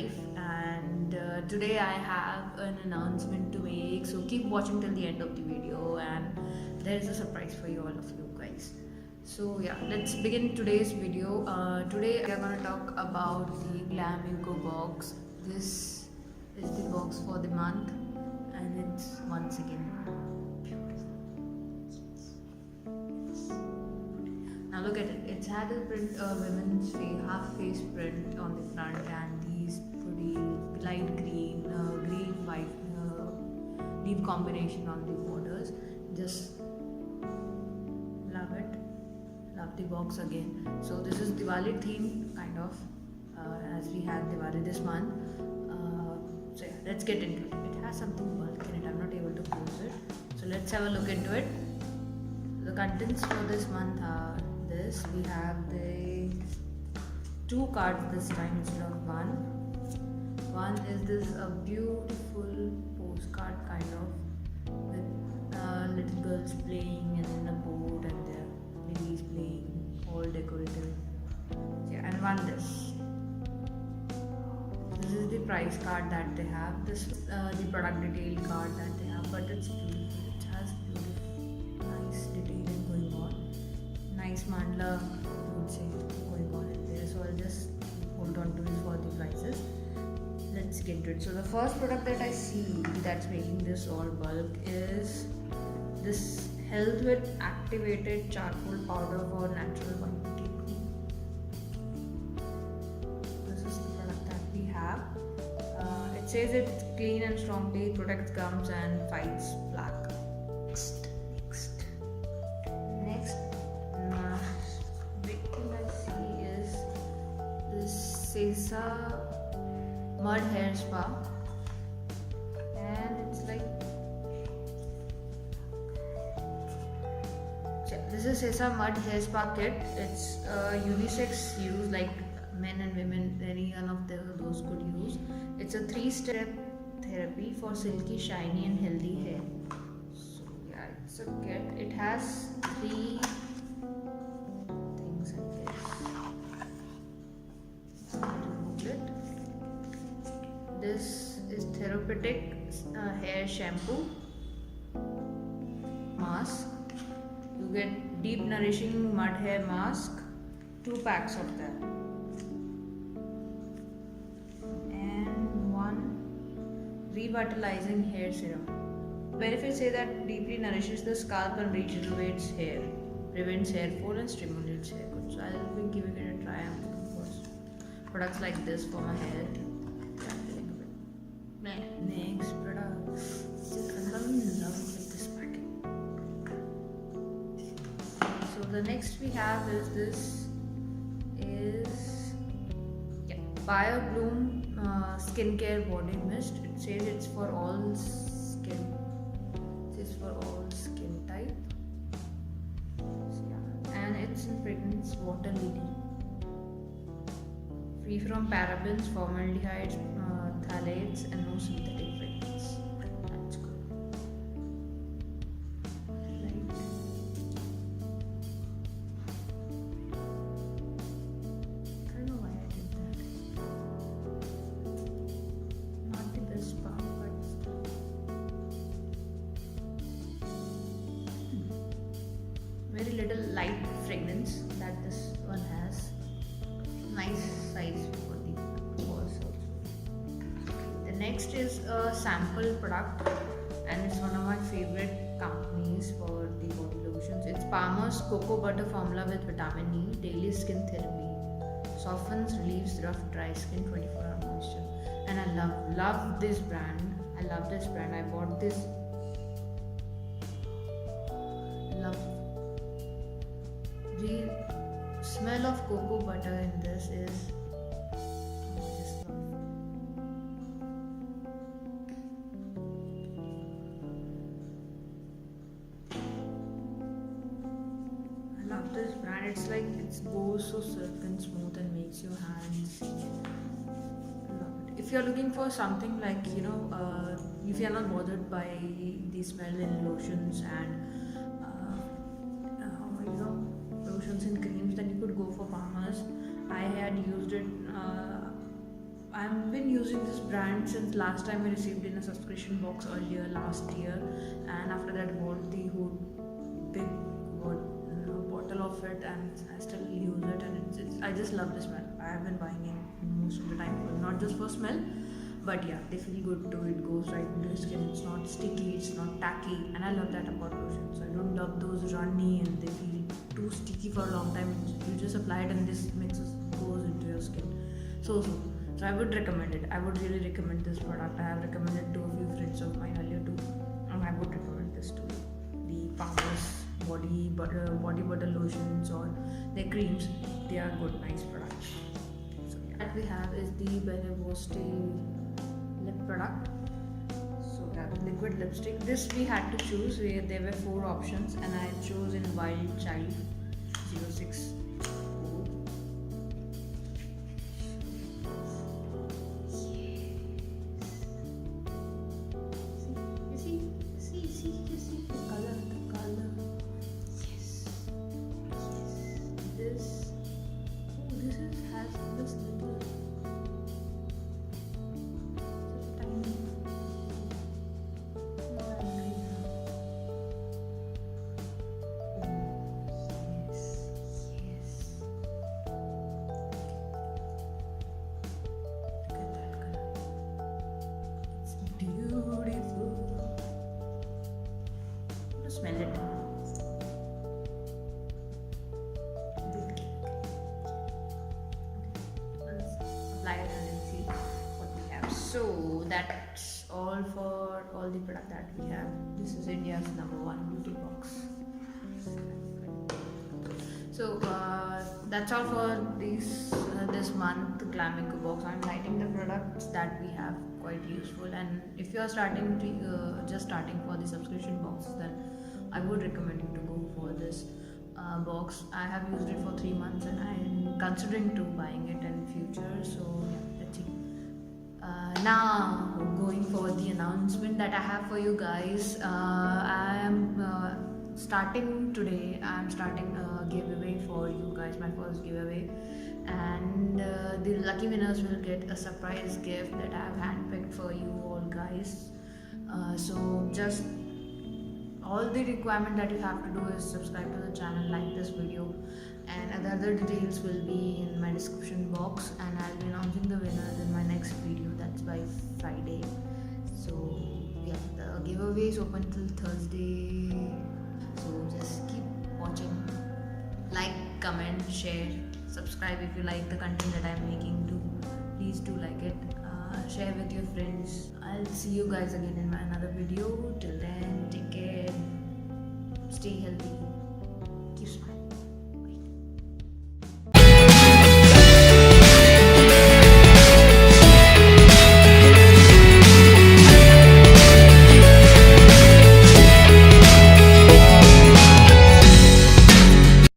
life, and today I have an announcement to make, so keep watching till the end of the video, and there is a surprise for you, all of you guys. So yeah, let's begin today's video. Today we are going to talk about the GlamEgo box. This is the box for the month, and it's once again beautiful. Now look at it. It's had a print, women's face, half face print on the front, and these pretty light green, green white, deep combination on the borders. Just love it. Love the box again. So this is Diwali theme kind of, as we had Diwali this month. So yeah, let's get into it. It has something bulk in it. I'm not able to close it. So let's have a look into it. The contents for this month are this. We have the 2 cards this time instead of 1. One is this beautiful postcard kind of with little girls playing and then a boat and their ladies playing, all decorative. Yeah, and one this. This is the price card that they have. This is the product detail card that they have, but it's beautiful. It has beautiful, nice detailing going on. Nice mandala, I would say, going on in there. So I'll just hold on to it for the prices. Let's get to it. So the first product that I see that's making this all bulk is this HEALTHVIT activated charcoal powder for natural whitening. This is the product that we have. It says it's clean and strongly protects gums and fights plaque. Next, big thing I see is this SESA Hair Spa, and it's like, this is SESA Hair Spa Kit. It's unisex use, like men and women, any one of those could use. It's a 3-step therapy for silky, shiny and healthy hair. So yeah, it's a kit. It has 3 things, I guess. This is therapeutic hair shampoo mask. You get deep nourishing mud hair mask, 2 packs of that, and 1 revitalizing hair serum. Benefits say that deeply nourishes the scalp and rejuvenates hair, prevents hair fall and stimulates hair growth. So I'll be giving it a try. I'm looking for products like this for my hair. Next product. I'm in love with this packet. So the next we have is BIOBLOOM skincare body mist. It says it's for all skin. It says for all skin type. So yeah, and it's in fragrance water lily. Free from parabens, formaldehydes, phthalates, and no synthetic fragrance. That's good. Right. I don't know why I did that. Not the best part, but still. Very little light fragrance that this one has. Nice size for the pores also. The next is a sample product, and it's one of my favorite companies for the body lotions. It's Palmer's Cocoa Butter Formula with Vitamin E, Daily Skin Therapy. Softens, relieves rough, dry skin, 24-hour moisture. And I love this brand. I love this brand. I bought this. Love the smell of cocoa butter in this is just love. I love this brand. It's like it goes so silk and smooth and makes your hands. I love it. If you're looking for something like, if you're not bothered by the smell in lotions and lotions and creams, then you could go for Palmer's. I had used it I've been using this brand since last time I received in a subscription box earlier last year, and after that bought the whole big bottle of it, and I still use it, and I just love the smell. I have been buying it most of the time, not just for smell, but yeah, they feel good too. It goes right into the skin. It's not sticky, it's not tacky, and I love that about lotions. I don't love those runny and they feel too sticky for a long time. You just apply it and this mixes goes into your skin. So I would recommend it. I would really recommend this product. I have recommended to a few friends of mine earlier too, and I would recommend this too. The Palmer's body butter lotions or their creams, they are good, nice products. So yeah. That we have is the VOSTE lip product. So that liquid lipstick. This we had to choose. There were 4 options, and I chose in Wild Child 06. Beautiful. Smell it. Let's apply it and then see what we have. So that's all for all the product that we have. This is India's #1 beauty box. So that's all for this month GlamEgo box. I'm liking the products that we have, quite useful, and if you are just starting for the subscription box, then I would recommend you to go for this box. I have used it for 3 months and I'm considering to buying it in future. So yeah, let's see. Now going for the announcement that I have for you guys. I am starting today. I'm starting a giveaway for you guys, my first giveaway, and the lucky winners will get a surprise gift that I have handpicked for you all guys. So just all the requirement that you have to do is subscribe to the channel, like this video, and the other details will be in my description box, and I'll be announcing the winners in my next video, that's by Friday. So yeah, the giveaway is open till Thursday, so just keep watching. Like, comment, share, subscribe if you like the content that I'm making too. Please do like it. Share with your friends. I'll see you guys again in my another video. Till then, take care. Stay healthy.